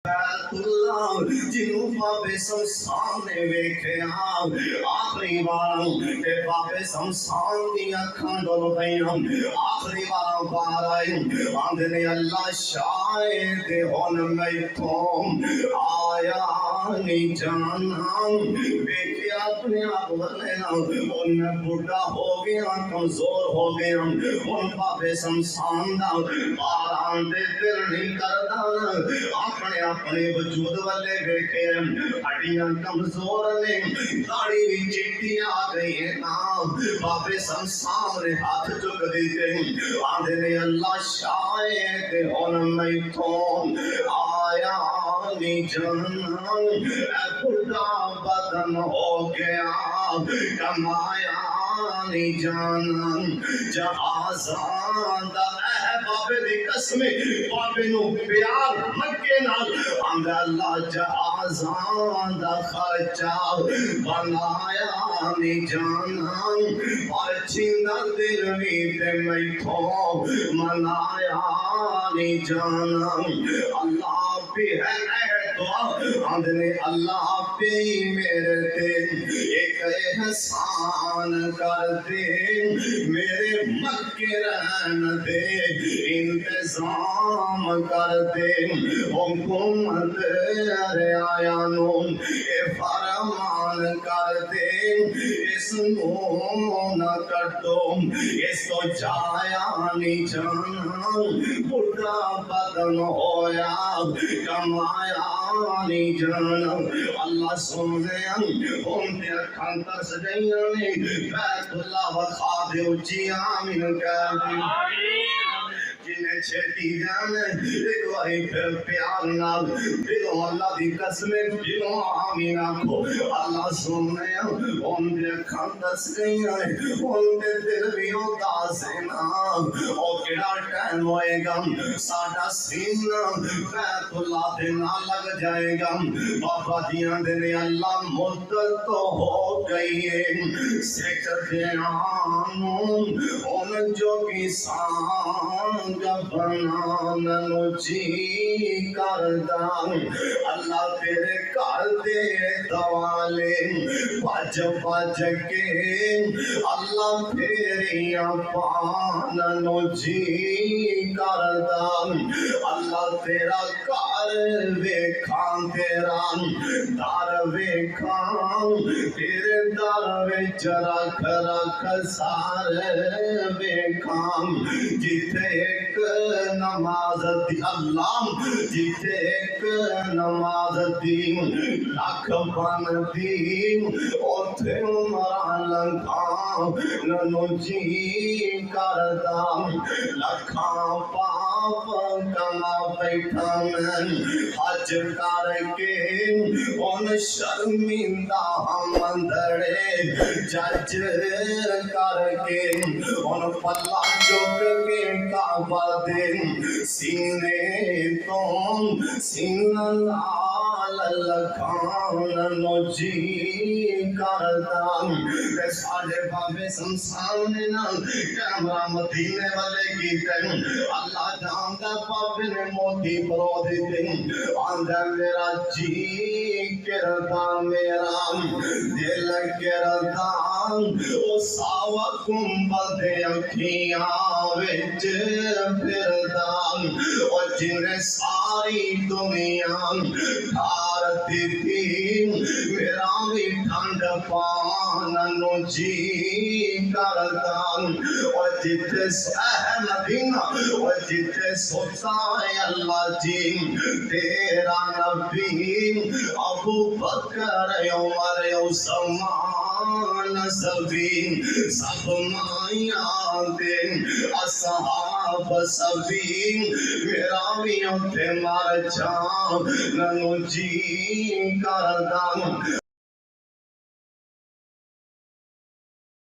جنوں بابے سمسان نے ویکھیا آخری بار تے بابے سمسان دی اکھاں ڈول پئیاں آخری بار آئے آندے نے اللہ شاید ہن میتھوں آیا نہیں جانا ویکھیا اپنے آپ والے ان بڈھا ہو گیا کمزور ہو گیا ان بابے سمسان دا بار آندے دل نہیں کردا اپنے اپنے وجود والے ویکھے ہڈیاں کمزور نے داڑھی بھی چٹی آ گئی ہے نا بابے سمسان نے ہاتھ چک دیتے آندے نے اللہ شاید ہن میتھوں آیا نہیں جانا اے بڈھا بدن ہو گیا کمایا نہیں جانا جہازاں دا اے بابے دی قسم بابے نو پیار مکے نال آندا اللہ جہازاں دا خرچہ بنایا نہیں جانا پر چھیندا دل وی تے میتھوں منایا نہیں جانا اللہ بھی ہے آندے نے اللہ بھی میرے تے ایک احسان کر دے میرے مکے رہن دے انتظام کر دے حکومت رعایا نو اے فرمان کر دے اس نو نہ کٹو اس تو جایا نہیں جانا بڈھا بدن ہویا کمایا نہیں جانا اللہ سونے ہم تے اکھاں ترس گئیاں نے بیت اللہ وخا دے اچھی آمین کہہ دی جنہیں چھتی جانے ایک واری پھر پیار نال دلوں اللہ دی قسمیں دلوں آمین آکھو اللہ سننے ان دے کھاندس گئی آئے ان دے دل بھی اداس ہے نا او کڑا ٹائم ہوئے گا ساڑا سینہ بیت اللہ دے نہ لگ جائے گا بابا دیاں دے نے اللہ مدت تو ہو گئی ہے سیکھتے آنوں ان جو کسان بنانا جی کردا اللہ تیرے کر دے دوالے بج بج کے اللہ تیریاں پاننو جی کردا اللہ تیرا کر ویکھاں تیرا در ویکھاں تیرے در وچ رکھ رکھ سارے ویکھاں جیتے ایک نماز دی اللہ جیتے ایک نماز دی لکھ بن دی اوتھے عمرہ لنگھاں ننو جی کردا لکھاں پاپ کما بیٹھا میں حج کر کے ان شرمندہ مندڑے جج کر کے ان پلہ چک کے کعبہ دے سینے تو سینہ لال لکھان نو جی کردا تے ساڑے بابے سمسان نے نا کیمرہ مدینے والے کیتے اللہ جاندا بابے نے موتی پرو دیتے آندہ میرا جی کردا میرا دل کردا او ساوا گنبد اکھیاں وچ پھردا او جن ساری دنیا ٹھار دتی میرا بھی ٹھنڈ پاننو جی کردا او جتھے سہ مدینہ او جتھے سوتا ہے اللہ جی تیرا نبی ابو بکر عمر عثمان سبین سب مائیاں دے اصحاب سبین میرا بھی اتھے مر جاں ننو جی کردا